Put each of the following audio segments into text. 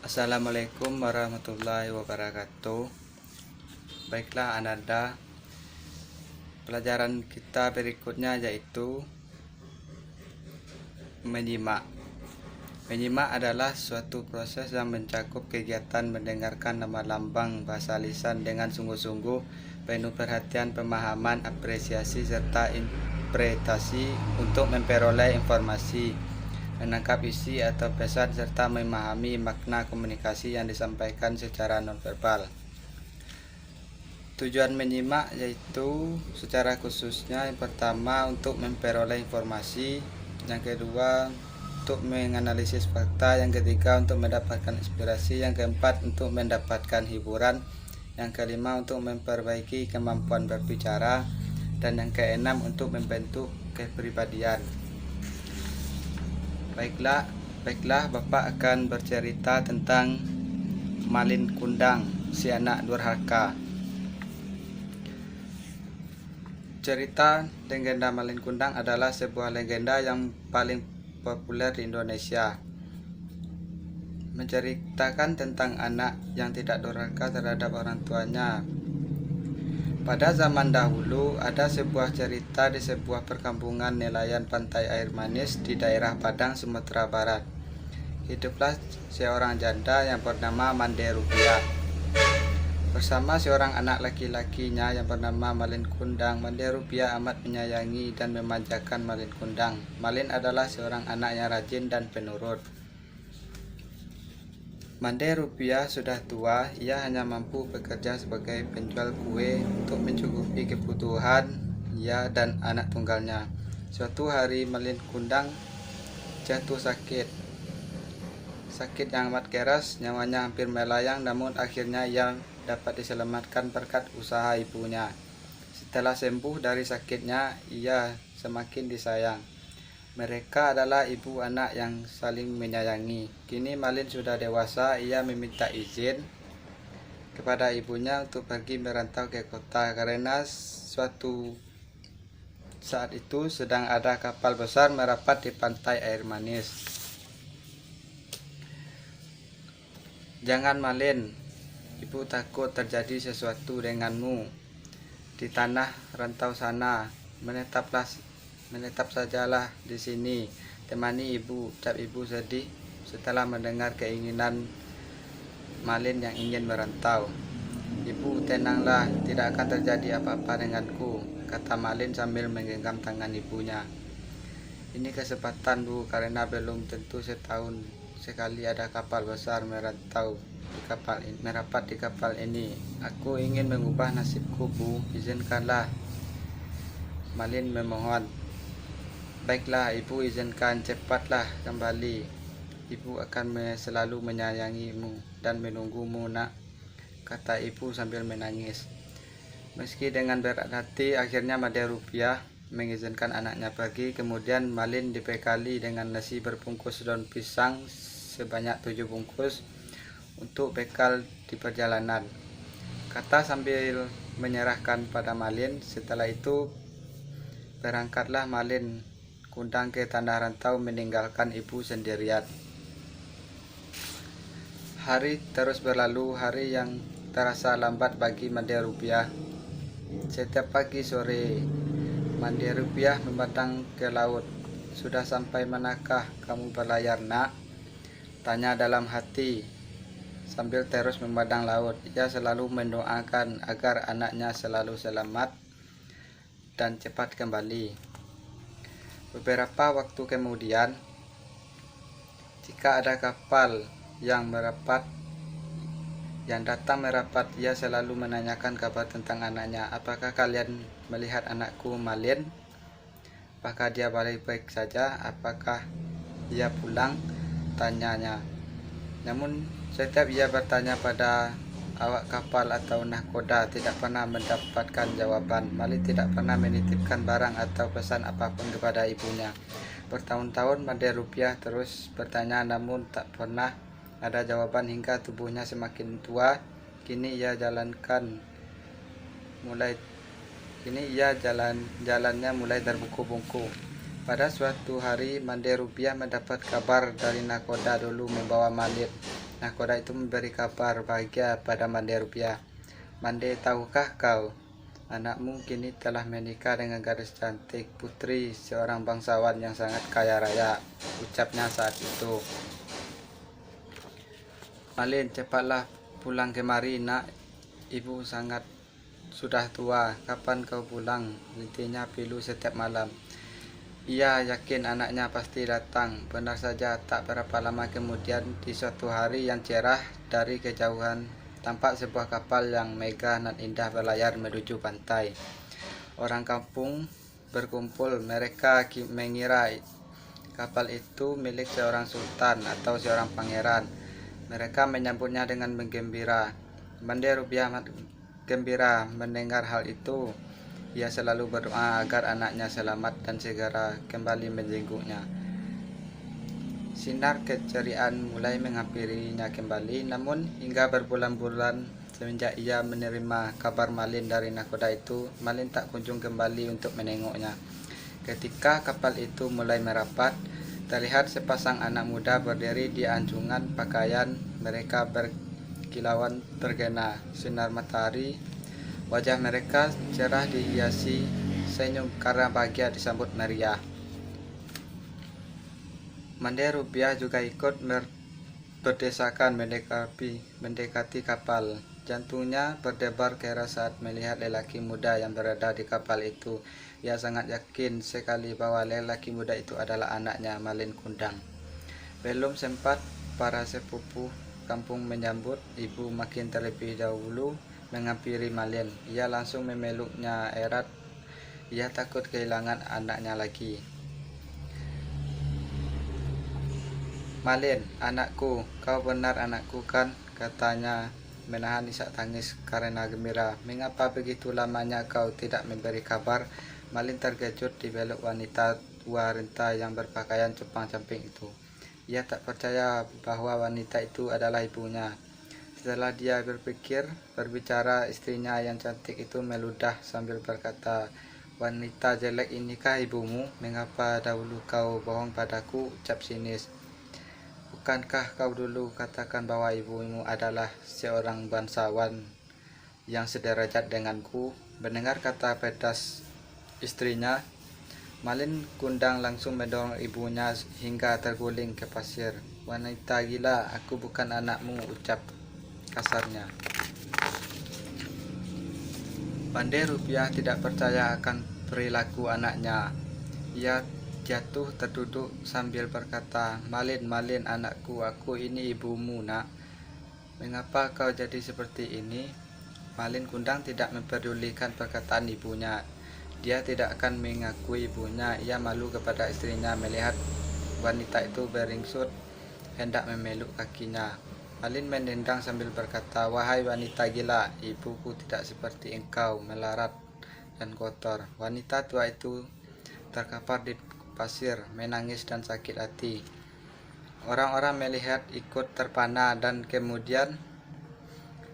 Assalamualaikum warahmatullahi wabarakatuh. Baiklah Ananda, pelajaran kita berikutnya yaitu menyimak. Menyimak adalah suatu proses yang mencakup kegiatan mendengarkan nama lambang bahasa lisan dengan sungguh-sungguh, penuh perhatian, pemahaman, apresiasi, serta interpretasi untuk memperoleh informasi, menangkap isi atau pesan, serta memahami makna komunikasi yang disampaikan secara nonverbal. Tujuan menyimak yaitu secara khususnya yang pertama untuk memperoleh informasi, yang kedua untuk menganalisis fakta, yang ketiga untuk mendapatkan inspirasi, yang keempat untuk mendapatkan hiburan, yang kelima untuk memperbaiki kemampuan berbicara, dan yang keenam untuk membentuk kepribadian. Baiklah, Bapak akan bercerita tentang Malin Kundang, si anak durhaka. Cerita legenda Malin Kundang adalah sebuah legenda yang paling populer di Indonesia. Menceritakan tentang anak yang tidak durhaka terhadap orang tuanya. Pada zaman dahulu ada sebuah cerita di sebuah perkampungan nelayan pantai air manis di daerah Padang, Sumatera Barat. Hiduplah seorang janda yang bernama Mande Rupiah bersama seorang anak laki-lakinya yang bernama Malin Kundang. Mande Rupiah amat menyayangi dan memanjakan Malin Kundang. Malin adalah seorang anak yang rajin dan penurut. Mande Rupiah sudah tua, ia hanya mampu bekerja sebagai penjual kue untuk mencukupi kebutuhan ia dan anak tunggalnya. Suatu hari Malin Kundang jatuh sakit yang amat keras, nyawanya hampir melayang, namun akhirnya ia dapat diselamatkan berkat usaha ibunya. Setelah sembuh dari sakitnya, ia semakin disayang. Mereka adalah ibu anak yang saling menyayangi. Kini Malin sudah dewasa, ia meminta izin kepada ibunya untuk pergi merantau ke kota karena suatu saat itu sedang ada kapal besar merapat di pantai air manis. "Jangan Malin, ibu takut terjadi sesuatu denganmu di tanah rantau sana. Menetap sajalah di sini, temani ibu," ucap ibu sedih setelah mendengar keinginan Malin yang ingin merantau. "Ibu, tenanglah, tidak akan terjadi apa-apa denganku," kata Malin sambil menggenggam tangan ibunya. "Ini kesempatan, Bu, karena belum tentu setahun sekali ada kapal besar merapat di kapal ini. Aku ingin mengubah nasibku, Bu, izinkanlah," Malin memohon. "Baiklah ibu, izinkan, cepatlah kembali. Ibu akan selalu menyayangimu dan menunggumu, nak," kata ibu sambil menangis. Meski dengan berat hati, akhirnya Mande Rupiah mengizinkan anaknya pergi. Kemudian Malin dibekali dengan nasi berbungkus daun pisang sebanyak 7 bungkus untuk bekal di perjalanan, kata sambil menyerahkan pada Malin. Setelah itu berangkatlah Malin Kundang ke tanah rantau meninggalkan ibu sendirian. Hari terus berlalu, hari yang terasa lambat bagi Mande Rupiah. Setiap pagi sore Mande Rupiah memandang ke laut. "Sudah sampai manakah kamu berlayar, nak?" tanya dalam hati sambil terus memandang laut. Ia selalu mendoakan agar anaknya selalu selamat dan cepat kembali. Beberapa waktu kemudian, jika ada kapal yang datang merapat, ia selalu menanyakan kabar tentang anaknya. "Apakah kalian melihat anakku Malin? Apakah dia baik-baik saja? Apakah dia pulang?" tanyanya. Namun setiap ia bertanya pada awak kapal atau nahkoda, tidak pernah mendapatkan jawaban. Malin tidak pernah menitipkan barang atau pesan apapun kepada ibunya. Bertahun-tahun Mande Rupiah terus bertanya, namun tak pernah ada jawaban hingga tubuhnya semakin tua. Kini jalannya mulai terbungku-bungku. Pada suatu hari Mande Rupiah mendapat kabar dari nahkoda dulu membawa Malin Nahkoda itu memberi kabar bahagia pada Mande Rupiah. Mande, tahukah kau, anakmu kini telah menikah dengan gadis cantik, putri seorang bangsawan yang sangat kaya raya, ucapnya saat itu. Malin, cepatlah pulang kemari nak, ibu sangat sudah tua, kapan kau pulang? Intinya pilu setiap malam. Ia yakin anaknya pasti datang. Benar saja, tak berapa lama kemudian di suatu hari yang cerah, dari kejauhan tampak sebuah kapal yang megah dan indah berlayar menuju pantai. Orang kampung berkumpul, mereka mengira kapal itu milik seorang sultan atau seorang pangeran. Mereka menyambutnya dengan menggembira. Mande Rupiah gembira mendengar hal itu. Ia selalu berdoa agar anaknya selamat dan segera kembali menjenguknya. Sinar keceriaan mulai menghampirinya kembali, namun hingga berbulan-bulan semenjak ia menerima kabar Malin dari nahkoda itu, Malin tak kunjung kembali untuk menengoknya. Ketika kapal itu mulai merapat, terlihat sepasang anak muda berdiri di anjungan pakaian mereka berkilauan terkena sinar matahari. Wajah mereka cerah dihiasi senyum karena bahagia disambut meriah. Mande Rupiah juga ikut berdesakan mendekati kapal. Jantungnya berdebar keras saat melihat lelaki muda yang berada di kapal itu. Ia sangat yakin sekali bahwa lelaki muda itu adalah anaknya, Malin Kundang. Belum sempat para sepupu kampung menyambut, ibu makin terlebih dahulu menghampiri Malin. Ia langsung memeluknya erat. Ia takut kehilangan anaknya lagi. Malin, anakku, kau benar anakku kan? Katanya menahan isak tangis karena gembira. Mengapa begitu lamanya kau tidak memberi kabar? Malin terkejut dibelok wanita tua renta yang berpakaian compang-camping itu. Ia tak percaya bahwa wanita itu adalah ibunya. Setelah dia berbicara, istrinya yang cantik itu meludah sambil berkata, "Wanita jelek inikah ibumu? Mengapa dahulu kau bohong padaku?" ucap sinis. "Bukankah kau dulu katakan bahwa ibumu adalah seorang bangsawan yang sederajat denganku?" Mendengar kata pedas istrinya, Malin Kundang langsung mendorong ibunya hingga terguling ke pasir. "Wanita gila, aku bukan anakmu," ucap kasarnya. Mande Rupiah tidak percaya akan perilaku anaknya. Ia jatuh terduduk sambil berkata, Malin, anakku, aku ini ibumu, nak. Mengapa kau jadi seperti ini?" Malin Kundang tidak mempedulikan perkataan ibunya. Dia tidak akan mengakui ibunya. Ia malu kepada istrinya melihat wanita itu beringsut hendak memeluk kakinya. Malin menendang sambil berkata, "Wahai wanita gila, ibuku tidak seperti engkau, melarat dan kotor." Wanita tua itu terkapar di pasir, menangis dan sakit hati. Orang-orang melihat ikut terpana dan kemudian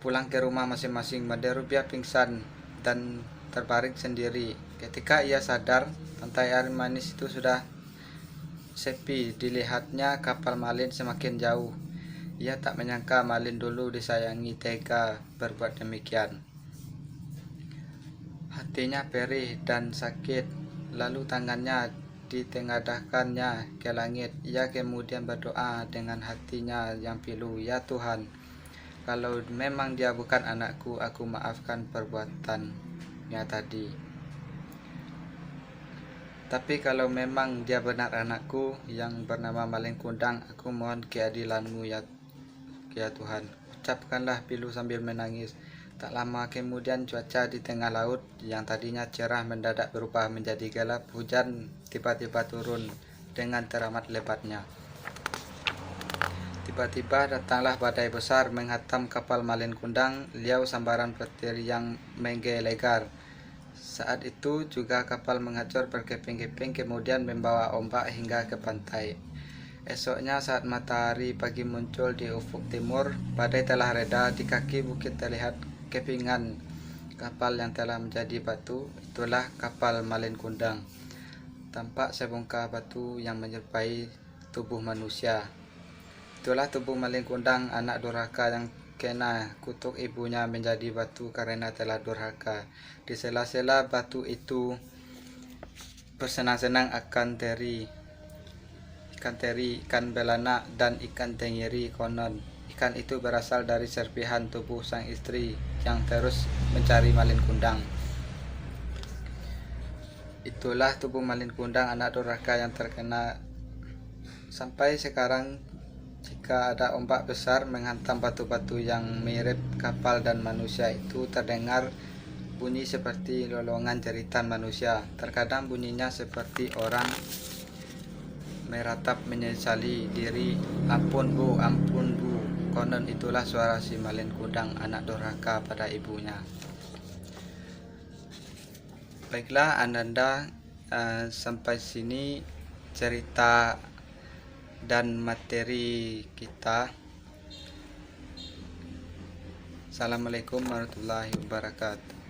pulang ke rumah masing-masing. Mande Rupiah pingsan dan terbaring sendiri. Ketika ia sadar, pantai air manis itu sudah sepi. Dilihatnya kapal Malin semakin jauh. Ia tak menyangka Malin dulu disayangi tega berbuat demikian. Hatinya perih dan sakit, lalu tangannya ditengadahkannya ke langit. Ia kemudian berdoa dengan hatinya yang pilu, "Ya Tuhan, kalau memang dia bukan anakku, aku maafkan perbuatannya tadi. Tapi kalau memang dia benar anakku yang bernama Malin Kundang, aku mohon keadilanmu ya Tuhan." Ucapkanlah pilu sambil menangis. Tak lama kemudian cuaca di tengah laut yang tadinya cerah mendadak berubah menjadi gelap. Hujan tiba-tiba turun dengan teramat lebatnya. Tiba-tiba datanglah badai besar menghantam kapal Malin Kundang, liau sambaran petir yang menggelegar. Saat itu juga kapal menghancur berkeping-keping kemudian membawa ombak hingga ke pantai. Esoknya saat matahari pagi muncul di ufuk timur, badai telah reda. Di kaki bukit terlihat kepingan kapal yang telah menjadi batu. Itulah kapal Malin Kundang. Tampak sebongkah batu yang menyerupai tubuh manusia. Itulah tubuh malin kundang, anak durhaka yang kena kutuk ibunya menjadi batu karena telah durhaka. Di sela-sela batu itu bersenang-senang akan ikan belana dan ikan tenggiri. Konon ikan itu berasal dari serpihan tubuh sang istri yang terus mencari malin kundang. Itulah tubuh malin kundang, anak durhaka yang terkena sampai sekarang. Jika ada ombak besar menghantam batu-batu yang mirip kapal dan manusia, itu terdengar bunyi seperti lolongan jeritan manusia. Terkadang bunyinya seperti orang meratap menyesali diri, ampun bu, ampun bu. Konon itulah suara si malin kundang, anak durhaka pada ibunya. Baiklah Ananda, sampai sini cerita dan materi kita. Assalamualaikum warahmatullahi wabarakatuh.